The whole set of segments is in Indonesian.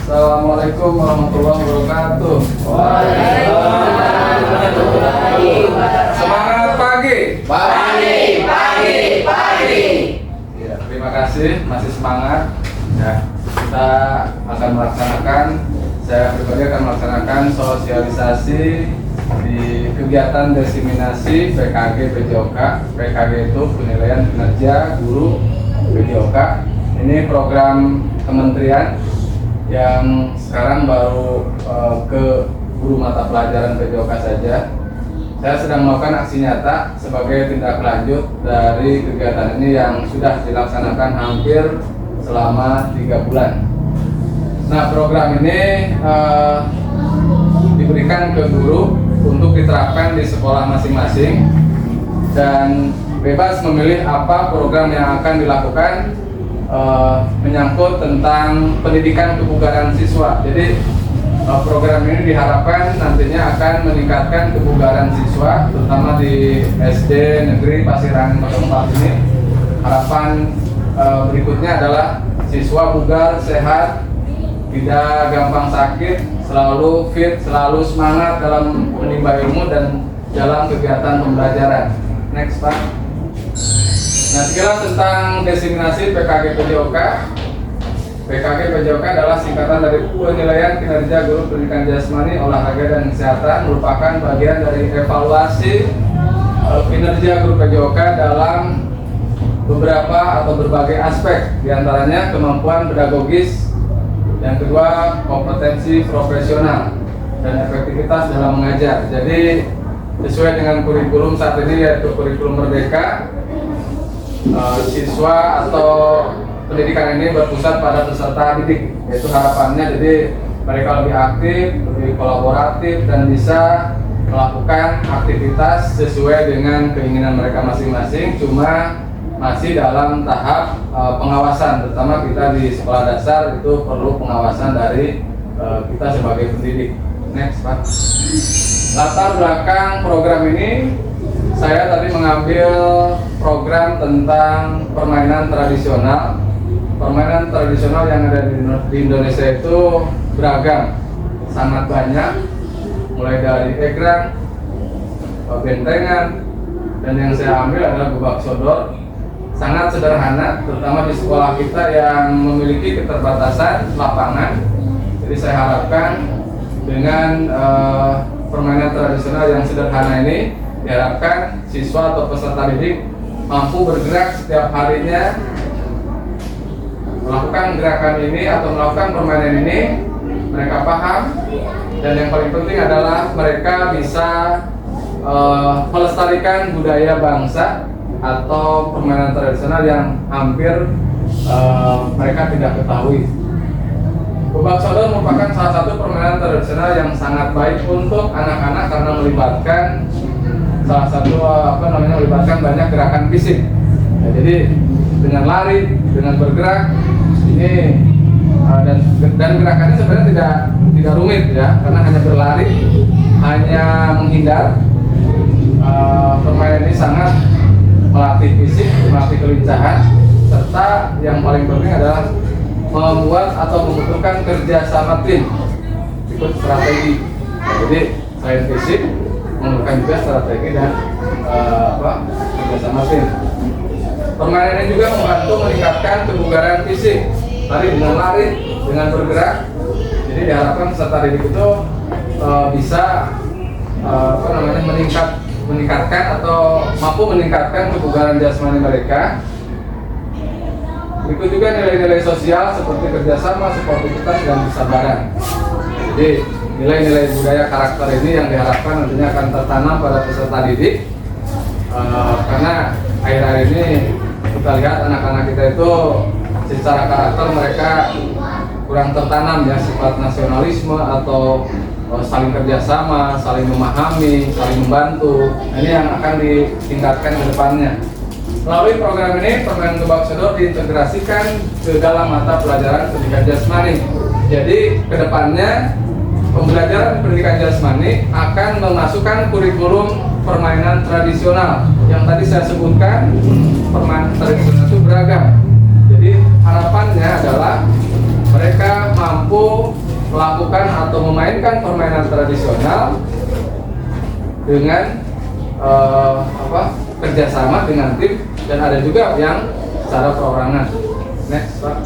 Assalamualaikum warahmatullahi wabarakatuh. Semangat pagi. Pagi. Ya, terima kasih, masih semangat. Ya, kita akan melaksanakan, saya pribadi akan melaksanakan sosialisasi di kegiatan diseminasi PKG PJOK. PKG itu penilaian kinerja guru PJOK. Ini program kementerian yang sekarang baru ke guru mata pelajaran PJOK saja. Saya sedang melakukan aksi nyata sebagai tindak lanjut dari kegiatan ini yang sudah dilaksanakan hampir selama 3 bulan. Nah, program ini diberikan ke guru untuk diterapkan di sekolah masing-masing dan bebas memilih apa program yang akan dilakukan. Menyangkut tentang pendidikan kebugaran siswa. Jadi program ini diharapkan nantinya akan meningkatkan kebugaran siswa, terutama di SD Negeri Pasiran 04 ini. Harapan berikutnya adalah siswa bugar, sehat, tidak gampang sakit, selalu fit, selalu semangat dalam menimba ilmu dan dalam kegiatan pembelajaran. Next, Pak. Nah, sekilas tentang diseminasi PKG PJOK. PKG PJOK adalah singkatan dari penilaian kinerja guru pendidikan jasmani, olahraga dan kesehatan, merupakan bagian dari evaluasi kinerja guru PJOK dalam beberapa atau berbagai aspek, diantaranya kemampuan pedagogis, yang kedua kompetensi profesional dan efektivitas dalam mengajar. Jadi sesuai dengan kurikulum saat ini, yaitu kurikulum Merdeka, siswa atau pendidikan ini berpusat pada peserta didik, yaitu harapannya jadi mereka lebih aktif, lebih kolaboratif dan bisa melakukan aktivitas sesuai dengan keinginan mereka masing-masing, cuma masih dalam tahap pengawasan, terutama kita di sekolah dasar itu perlu pengawasan dari kita sebagai pendidik. Next, Pak. Latar belakang program ini, saya tadi mengambil program tentang permainan tradisional. Permainan tradisional yang ada di Indonesia itu beragam, sangat banyak, mulai dari egrang, bentengan, dan yang saya ambil adalah gubak sodor. Sangat sederhana, terutama di sekolah kita yang memiliki keterbatasan lapangan. Jadi saya harapkan dengan permainan tradisional yang sederhana ini, diharapkan siswa atau peserta didik mampu bergerak setiap harinya, melakukan gerakan ini atau melakukan permainan ini, mereka paham, dan yang paling penting adalah mereka bisa melestarikan budaya bangsa atau permainan tradisional yang hampir mereka tidak ketahui. Gubak sodor merupakan salah satu permainan tradisional yang sangat baik untuk anak-anak karena melibatkan salah satu melibatkan banyak gerakan fisik. Ya, jadi dengan lari, dengan bergerak ini dan gerakannya sebenarnya tidak rumit ya, karena hanya berlari, hanya menghindar. Permainan ini sangat melatih fisik, melatih kelincahan, serta yang paling penting adalah membuat atau membutuhkan kerjasama tim, ikut strategi. Jadi selain fisik, memerlukan juga strategi dan kerjasama tim. Permainan ini juga membantu meningkatkan kebugaran fisik, tadi dengan lari, dengan bergerak. Jadi diharapkan peserta didik itu bisa meningkatkan atau mampu meningkatkan kebugaran jasmani mereka. Berikut juga nilai-nilai sosial seperti kerjasama, sportivitas, dan kesabaran. Jadi nilai-nilai budaya karakter ini yang diharapkan nantinya akan tertanam pada peserta didik, karena akhir-akhir ini kita lihat anak-anak kita itu secara karakter mereka kurang tertanam ya, sifat nasionalisme atau saling kerjasama, saling memahami, saling membantu. Ini yang akan ditingkatkan ke depannya. Melalui program ini, permainan gubak sodor diintegrasikan ke dalam mata pelajaran pendidikan jasmani. Jadi kedepannya pembelajaran pendidikan jasmani akan memasukkan kurikulum permainan tradisional. Yang tadi saya sebutkan, permainan tradisional itu beragam. Jadi harapannya adalah mereka mampu melestarikan permainan tradisional dengan kerjasama dengan tim, dan ada juga yang secara perorangan. Next, Pak.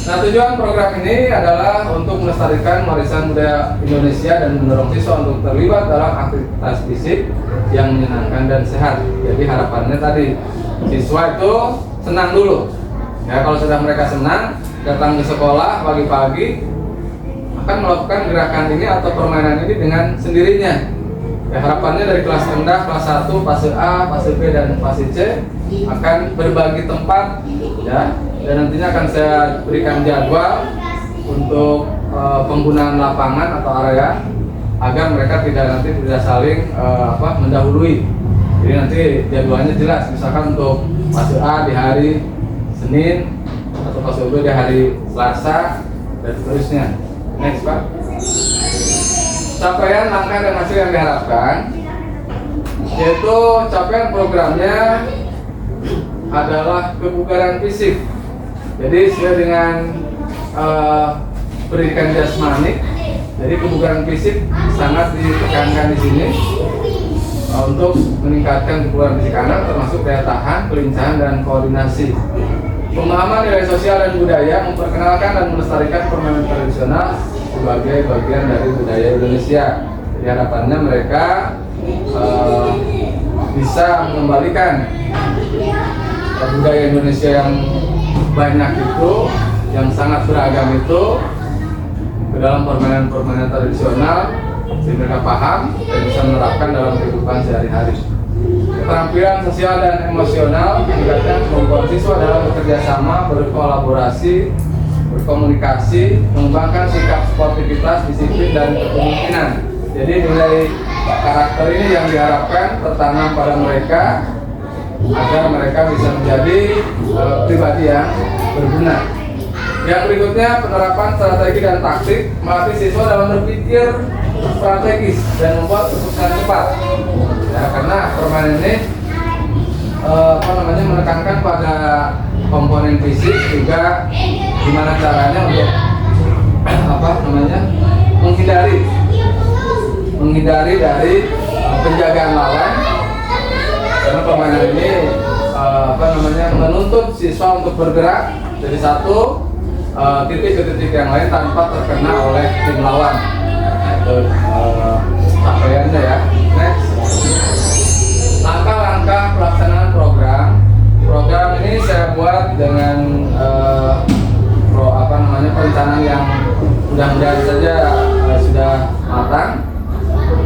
Nah, tujuan program ini adalah untuk melestarikan warisan budaya Indonesia dan mendorong siswa untuk terlibat dalam aktivitas fisik yang menyenangkan dan sehat. Jadi harapannya tadi siswa itu senang dulu. Ya, kalau sudah mereka senang, datang ke sekolah pagi-pagi akan melakukan gerakan ini atau permainan ini dengan sendirinya. Ya, harapannya dari kelas rendah, kelas 1, fase A, fase B, dan fase C akan berbagi tempat, ya, dan nantinya akan saya berikan jadwal untuk penggunaan lapangan atau area agar mereka tidak saling mendahului. Jadi nanti jadwalnya jelas, misalkan untuk fase A di hari Senin atau fase B di hari Selasa dan seterusnya. Next, Pak. Capaian, langkah, dan hasil yang diharapkan, yaitu capaian programnya adalah kebugaran fisik. Jadi sesuai dengan pendidikan jasmani, jadi kebugaran fisik sangat ditekankan di sini untuk meningkatkan kebugaran fisik anak, termasuk daya tahan, kelincahan, dan koordinasi. Pemahaman nilai sosial dan budaya, memperkenalkan dan melestarikan permainan tradisional sebagai bagian dari budaya Indonesia. Jadi harapannya mereka bisa mengembalikan budaya Indonesia yang banyak itu, yang sangat beragam itu, ke dalam permainan-permainan tradisional, sehingga mereka paham dan bisa menerapkan dalam kehidupan sehari-hari. Keterampilan sosial dan emosional meningkatkan kemampuan siswa dalam bekerja sama, berkolaborasi, berkomunikasi, mengembangkan sikap sportivitas, disiplin, dan kepemimpinan. Jadi nilai karakter ini yang diharapkan tertanam pada mereka agar mereka bisa menjadi pribadi yang berguna. Yang berikutnya, penerapan strategi dan taktik, melatih siswa dalam berpikir strategis dan membuat keputusan cepat. Ya, karena permainan ini menekankan pada komponen fisik, juga gimana caranya untuk menghindari dari penjagaan lawan, karena permainan ini menuntut siswa untuk bergerak dari satu titik ke titik yang lain tanpa terkena oleh tim lawan. Itu capaiannya, ya. Next, langkah-langkah pelaksanaan program. Program ini saya buat dengan perencanaan yang mudah-mudahan saja sudah matang,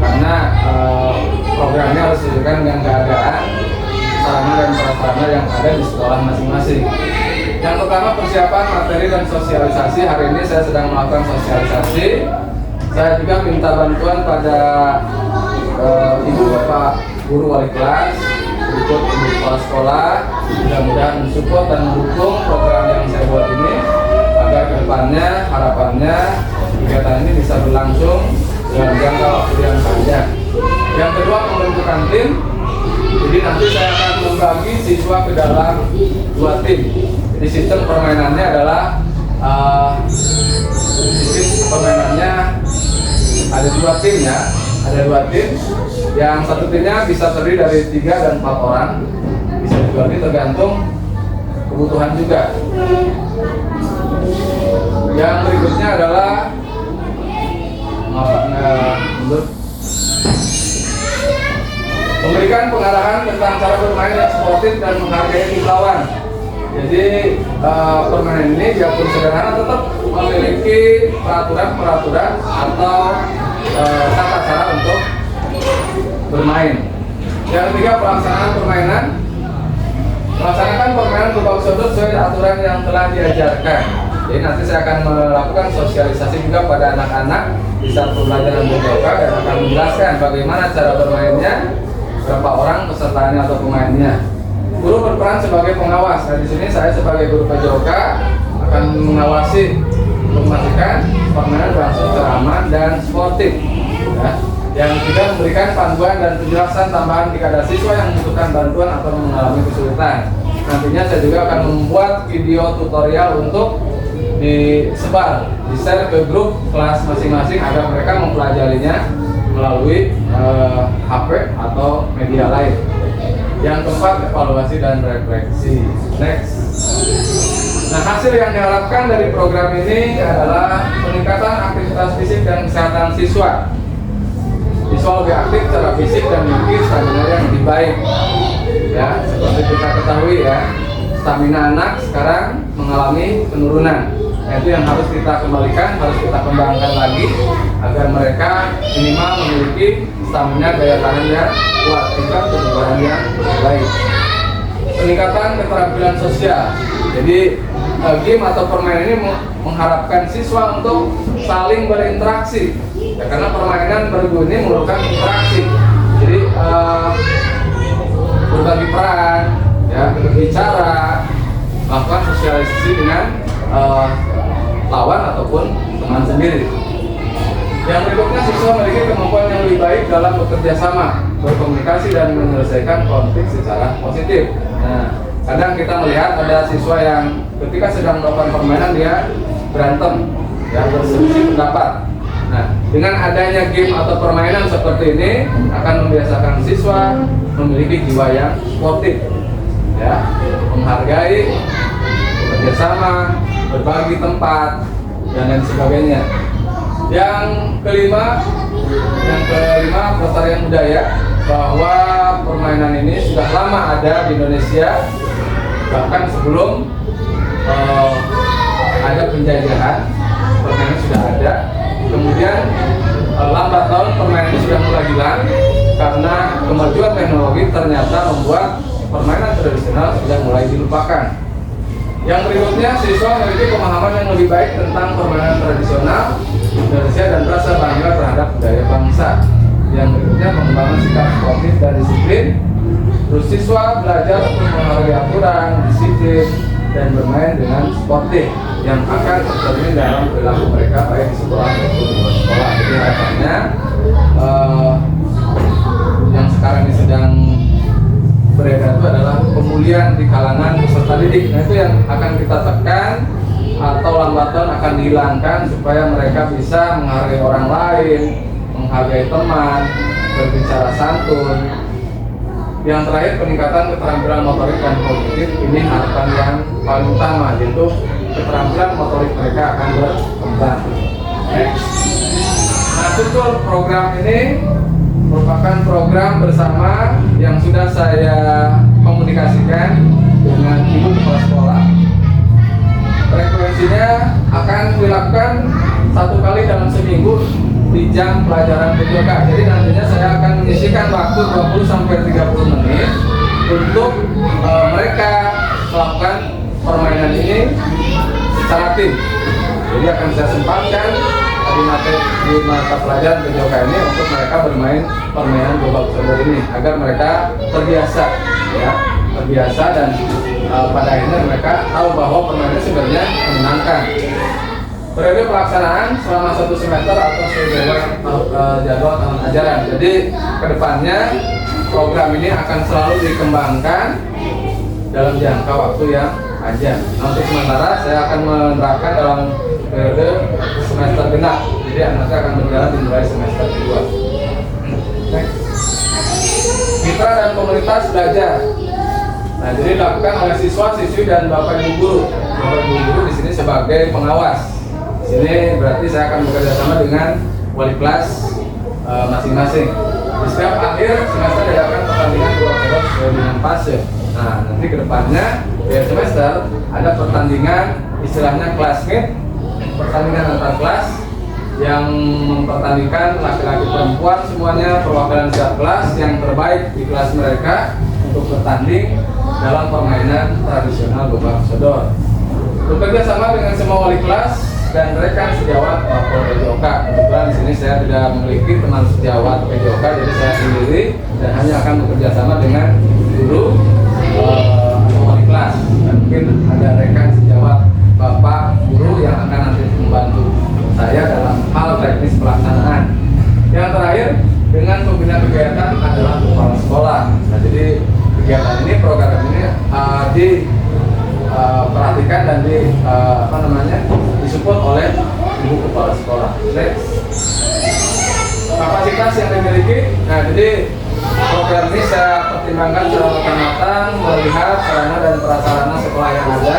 karena programnya harus disesuaikan dengan keadaan sarana dan prasarana yang ada di sekolah masing-masing. Yang pertama, persiapan materi dan sosialisasi. Hari ini saya sedang melakukan sosialisasi. Saya juga minta bantuan pada ibu bapak guru wali kelas, ikut ibu kepala sekolah, mudah-mudahan mensupport dan mendukung program yang saya buat ini, agar kedepannya harapannya kegiatan ini bisa berlangsung dalam jangka waktu yang panjang. Yang kedua, pembentukan tim. Jadi nanti saya akan membagi siswa ke dalam 2 tim. Jadi sistem permainannya adalah ada 2 tim, ya. Ada 2 tim. Yang satu timnya bisa terdiri dari 3 dan 4 orang. Bisa dibagi tergantung kebutuhan juga. Yang berikutnya adalah memberikan pengarahan tentang cara bermain yang sportif dan menghargai tim lawan. Jadi permainan ini biarpun sederhana tetap memiliki peraturan-peraturan atau tata cara untuk bermain. Yang ketiga, pelaksanaan permainan. Melaksanakan permainan berbau sudut sesuai aturan yang telah diajarkan. Jadi nanti saya akan melakukan sosialisasi juga pada anak-anak di satu pelajaran BPK dan akan menjelaskan bagaimana cara bermainnya, berapa orang pesertanya atau pemainnya. Guru berperan sebagai pengawas. Nah, di sini saya sebagai guru PJOK akan mengawasi untuk memastikan permainan berlangsung secara aman dan sportif. Ya. Yang ketiga, memberikan panduan dan penjelasan tambahan jika ada siswa yang membutuhkan bantuan atau mengalami kesulitan. Nantinya saya juga akan membuat video tutorial untuk disebar, di-share ke grup kelas masing-masing agar mereka mempelajarinya melalui HP atau media lain. Yang keempat, evaluasi dan refleksi. Next. Nah, hasil yang diharapkan dari program ini adalah peningkatan aktivitas fisik dan kesehatan siswa. Siswa lebih aktif secara fisik dan memiliki stamina yang lebih baik. Ya, seperti kita ketahui ya, stamina anak sekarang mengalami penurunan. Nah, itu yang harus kita kembalikan, harus kita kembangkan lagi agar mereka minimal memiliki stamina daya tahan yang kuat, tingkat kebugaran yang baik. Peningkatan keterampilan sosial. Jadi game atau permainan ini mengharapkan siswa untuk saling berinteraksi. Ya, karena permainan bergu ini memerlukan interaksi. Jadi berbagi peran, ya, berbicara, melakukan sosialisasi dengan lawan ataupun teman sendiri. Yang berikutnya, siswa memiliki kemampuan yang lebih baik dalam bekerja sama, berkomunikasi dan menyelesaikan konflik secara positif. Nah, kadang kita melihat ada siswa yang ketika sedang melakukan permainan dia berantem, ya, berselisih pendapat. Nah, dengan adanya game atau permainan seperti ini akan membiasakan siswa memiliki jiwa yang sportif, ya, menghargai, bekerja sama, berbagi tempat, dan lain sebagainya. Yang kelima, pelestarian budaya, bahwa permainan ini sudah lama ada di Indonesia, bahkan sebelum ada penjajahan permainan sudah ada. Kemudian lambat laun permainan ini sudah mulai hilang karena kemajuan teknologi ternyata membuat permainan tradisional sudah mulai dilupakan. Yang berikutnya, siswa memiliki pemahaman yang lebih baik tentang permainan tradisional Indonesia dan rasa bangga terhadap budaya bangsa. Yang berikutnya, pengembangan sikap sportif dan disiplin. Terus siswa belajar untuk menghargai aturan, disiplin, dan bermain dengan sportif yang akan tercermin dalam perilaku mereka baik di sekolah maupun di luar sekolah. Jadi harapannya yang sekarang ini sedang beredar itu adalah pemulihan di kalangan peserta didik. Nah, itu yang akan kita tekan atau lambat laun akan dihilangkan supaya mereka bisa menghargai orang lain, menghargai teman, berbicara santun. Yang terakhir, peningkatan keterampilan motorik dan kognitif. Ini harapan yang paling utama, yaitu keterampilan motorik mereka akan berkembang. Next. Nah, betul, program ini merupakan program bersama yang sudah saya komunikasikan dengan ibu kepala sekolah. Frekuensinya akan dilakukan 1 kali dalam seminggu di jam pelajaran PJOK. Jadi nantinya saya akan menyisihkan waktu 20-30 menit untuk mereka melakukan permainan ini secara tim. Jadi akan saya sempatkan di mata pelajaran PJOK ini untuk mereka bermain permainan Gobak Sodor ini agar mereka terbiasa, ya, terbiasa dan pada akhirnya mereka tahu bahwa permainan sebenarnya menyenangkan. Periode pelaksanaan selama 1 semester atau jadwal tahun ajaran. Jadi kedepannya program ini akan selalu dikembangkan dalam jangka waktu yang panjang. Nanti sementara saya akan menerapkan dalam periode semester genap. Jadi nanti akan berjalan dimulai semester kedua. Mitra dan komunitas belajar. Nah, jadi dilakukan oleh siswa, siswi dan bapak ibu guru. Bapak ibu guru di sini sebagai pengawas. Di sini berarti saya akan bekerja sama dengan wali kelas masing-masing. Di setiap akhir semester diadakan pertandingan Gobak Sodor sesuai dengan fase. Nah, nanti kedepannya di semester ada pertandingan istilahnya classmate, pertandingan antar kelas yang mempertandingkan laki-laki perempuan semuanya perwakilan setiap kelas yang terbaik di kelas mereka untuk bertanding dalam permainan tradisional Gobak Sodor. Bekerja sama dengan semua wali kelas dan rekan sejawat PJOK. Kebetulan di sini saya tidak memiliki teman sejawat PJOK, jadi saya sendiri dan hanya akan bekerja sama dengan guru atau wali kelas. Dan mungkin ada rekan sejawat bapak guru yang akan nanti membantu saya dalam hal teknis pelaksanaan. Yang terakhir, dengan pembina kegiatan adalah kepala sekolah. Nah, jadi kegiatan ini, program ini diperhatikan dan disupport oleh ibu kepala sekolah. Next. Kapasitas yang dimiliki. Nah, jadi program ini saya pertimbangkan secara matang melihat sarana dan prasarana sekolah yang ada.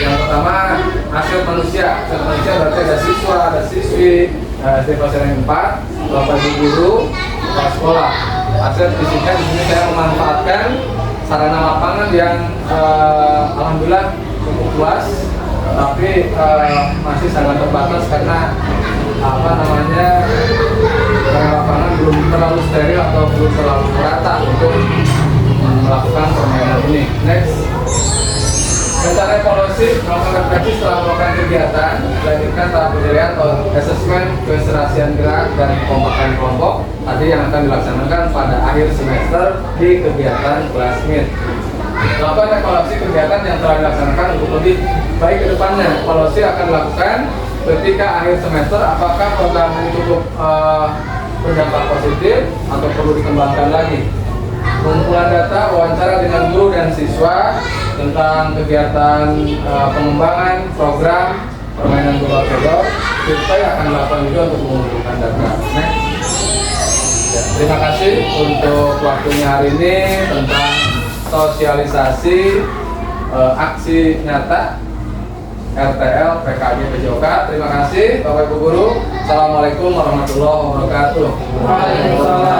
Yang pertama, hasil manusia. Hasil manusia berarti ada siswa, ada siswi, SD kelas 4, bapak ibu guru, kepala sekolah. Hasil fisiknya di sini saya memanfaatkan sarana lapangan yang alhamdulillah cukup luas, tapi masih sangat terbatas karena lapangan belum terlalu steril atau belum terlalu merata untuk melakukan permainan ini. Next. Rencana evaluasi melakukan refleksi setelah melakukan kegiatan, dilanjutkan tahap penilaian atau asesmen keserasian gerak dan kekompakan kelompok tadi yang akan dilaksanakan pada akhir semester di kegiatan classmeet. Melakukan evaluasi kegiatan yang telah dilaksanakan untuk lebih baik ke depannya. Evaluasi akan dilakukan ketika akhir semester apakah program ini cukup berdampak positif atau perlu dikembangkan lagi. Pengumpulan data, wawancara dengan guru dan siswa tentang kegiatan pengembangan program permainan bola outdoor, kita akan dilakukan juga untuk mengumpulkan data. Ya, terima kasih untuk waktunya hari ini tentang sosialisasi aksi nyata RTL PKG PJOK. Terima kasih Bapak Ibu Guru. Assalamualaikum warahmatullahi wabarakatuh. Waalaikumsalam.